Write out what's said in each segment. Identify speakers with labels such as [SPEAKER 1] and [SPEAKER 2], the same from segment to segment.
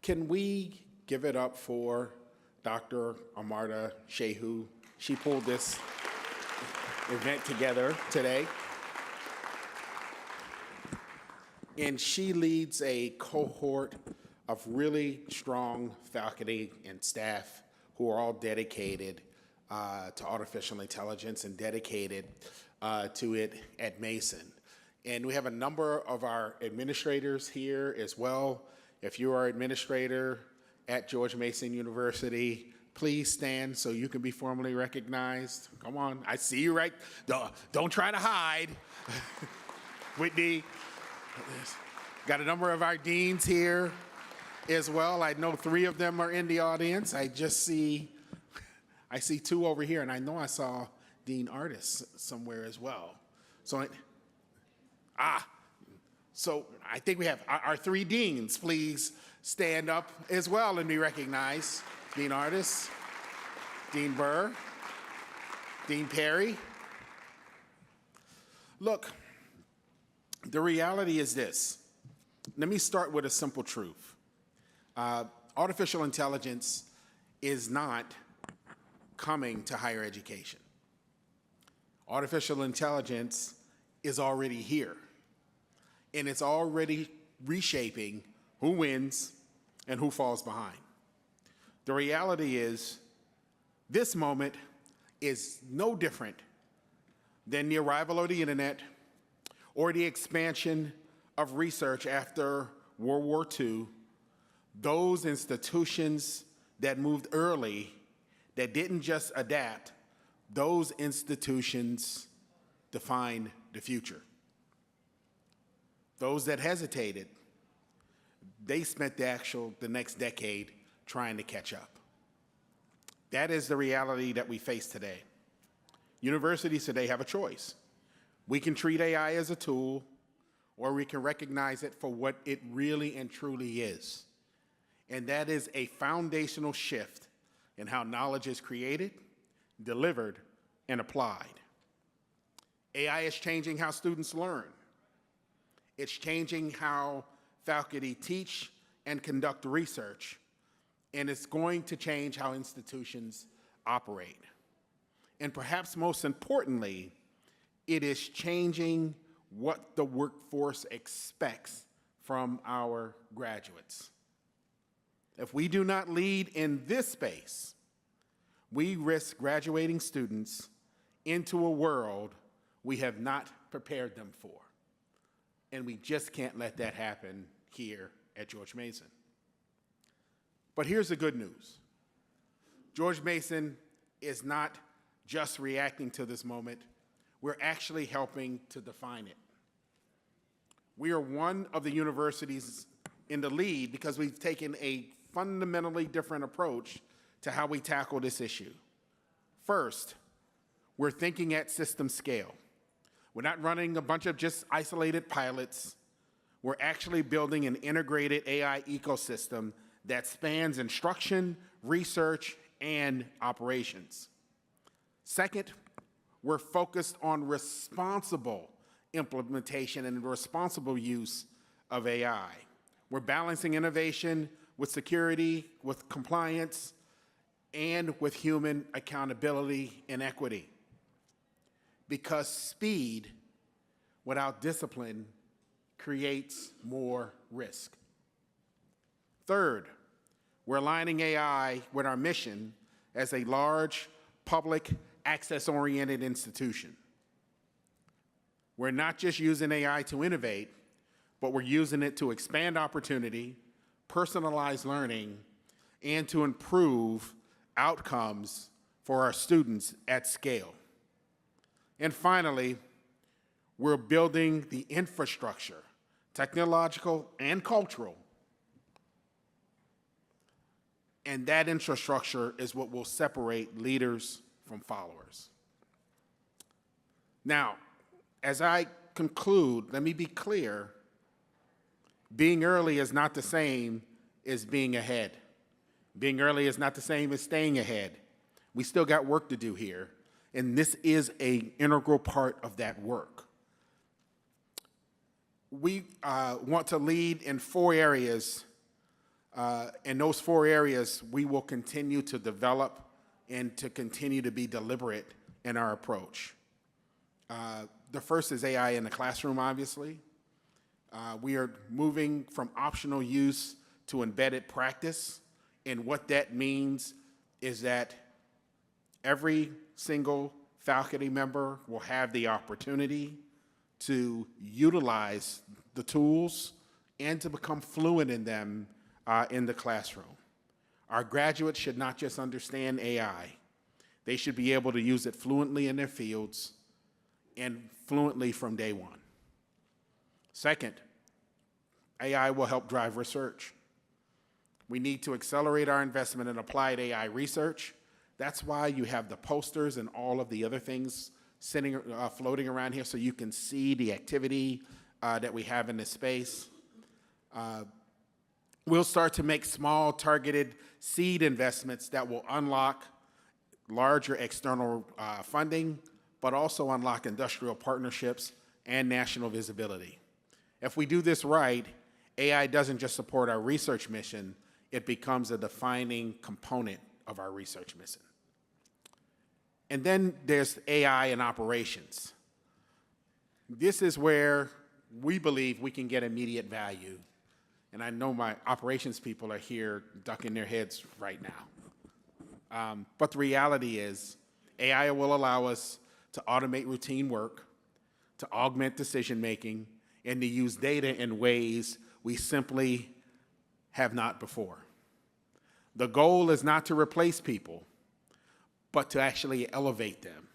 [SPEAKER 1] Can we give it up for Dr. Amarta Shehu? She pulled this event together today. And she leads a cohort of really strong faculty and staff who are all dedicated to artificial intelligence and dedicated to it at Mason. And we have a number of our administrators here as well. If you are an administrator at George Mason University, please stand so you can be formally recognized. Come on, I see you right. Don't try to hide. Whitney, got a number of our deans here as well. I know 3 of them are in the audience. I see 2 over here, and I know I saw Dean Artis somewhere as well. So I think we have our 3 deans. Please stand up as well and be recognized. Dean Artis, Dean Burr, Dean Perry. Look, the reality is this. Let me start with a simple truth. Artificial intelligence is not coming to higher education. Artificial intelligence is already here, and it's already reshaping who wins and who falls behind. The reality is this moment is no different than the arrival of the internet or the expansion of research after World War II. Those institutions that moved early, that didn't just adapt, those institutions define the future. Those that hesitated, they spent the next decade trying to catch up. That is the reality that we face today. Universities today have a choice. We can treat AI as a tool, or we can recognize it for what it really and truly is. And that is a foundational shift in how knowledge is created, delivered, and applied. AI is changing how students learn. It's changing how faculty teach and conduct research, and it's going to change how institutions operate. And perhaps most importantly, it is changing what the workforce expects from our graduates. If we do not lead in this space, we risk graduating students into a world we have not prepared them for. And we just can't let that happen here at George Mason. But here's the good news. George Mason is not just reacting to this moment. We're actually helping to define it. We are one of the universities in the lead because we've taken a fundamentally different approach to how we tackle this issue. First, we're thinking at system scale. We're not running a bunch of just isolated pilots. We're actually building an integrated AI ecosystem that spans instruction, research, and operations. Second, we're focused on responsible implementation and responsible use of AI. We're balancing innovation with security, with compliance, and with human accountability and equity. Because speed without discipline creates more risk. Third, we're aligning AI with our mission as a large, public, access-oriented institution. We're not just using AI to innovate, but we're using it to expand opportunity, personalize learning, and to improve outcomes for our students at scale. And finally, we're building the infrastructure, technological and cultural, and that infrastructure is what will separate leaders from followers. Now, as I conclude, let me be clear. Being early is not the same as being ahead. Being early is not the same as staying ahead. We still got work to do here, and this is an integral part of that work. We want to lead in 4 areas In those 4 areas, we will continue to develop and to continue to be deliberate in our approach. The first is AI in the classroom, obviously. We are moving from optional use to embedded practice, and what that means is that every single faculty member will have the opportunity to utilize the tools and to become fluent in them in the classroom. Our graduates should not just understand AI. They should be able to use it fluently in their fields and fluently from day one. Second, AI will help drive research. We need to accelerate our investment in applied AI research. That's why you have the posters and all of the other things floating around here so you can see the activity that we have in this space. We'll start to make small, targeted seed investments that will unlock larger external funding, but also unlock industrial partnerships and national visibility. If we do this right, AI doesn't just support our research mission, it becomes a defining component of our research mission. And then there's AI in operations. This is where we believe we can get immediate value. And I know my operations people are here ducking their heads right now. But the reality is, AI will allow us to automate routine work, to augment decision-making, and to use data in ways we simply have not before. The goal is not to replace people, but to actually elevate them,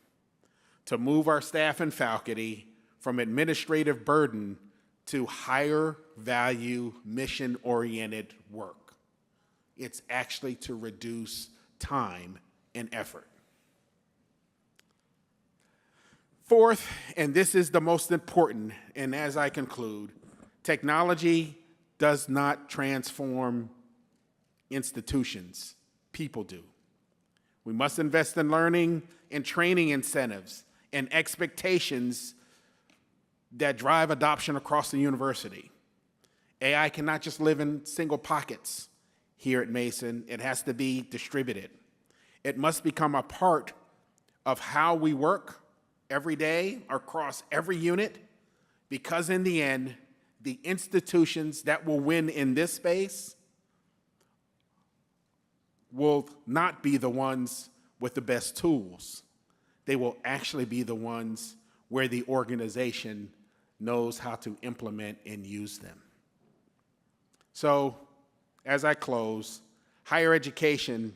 [SPEAKER 1] to move our staff and faculty from administrative burden to higher value, mission-oriented work. It's actually to reduce time and effort. Fourth, and this is the most important, and as I conclude, technology does not transform institutions, people do. We must invest in learning and training incentives and expectations that drive adoption across the university. AI cannot just live in single pockets here at Mason. It has to be distributed. It must become a part of how we work every day across every unit, because in the end, the institutions that will win in this space will not be the ones with the best tools. They will actually be the ones where the organization knows how to implement and use them. So, as I close, higher education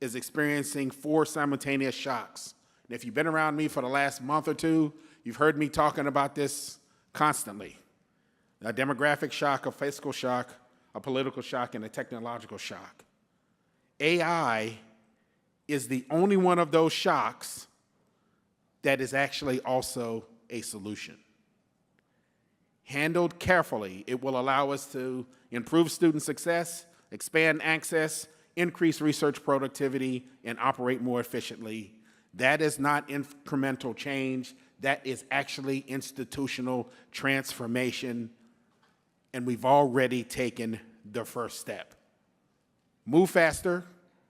[SPEAKER 1] is experiencing 4 simultaneous shocks. And if you've been around me for the last month or 2, you've heard me talking about this constantly. A demographic shock, a fiscal shock, a political shock, and a technological shock. AI is the only one of those shocks that is actually also a solution. Handled carefully, it will allow us to improve student success, expand access, increase research productivity, and operate more efficiently. That is not incremental change. That is actually institutional transformation, and we've already taken the first step. Move faster,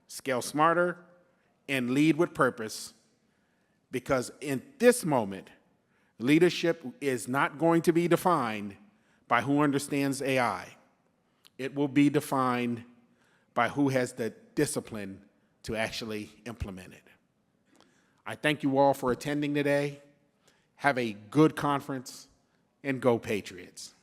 [SPEAKER 1] scale smarter, and lead with purpose, because in this moment, leadership is not going to be defined by who understands AI. It will be defined by who has the discipline to actually implement it. I thank you all for attending today. Have a good conference, and go Patriots.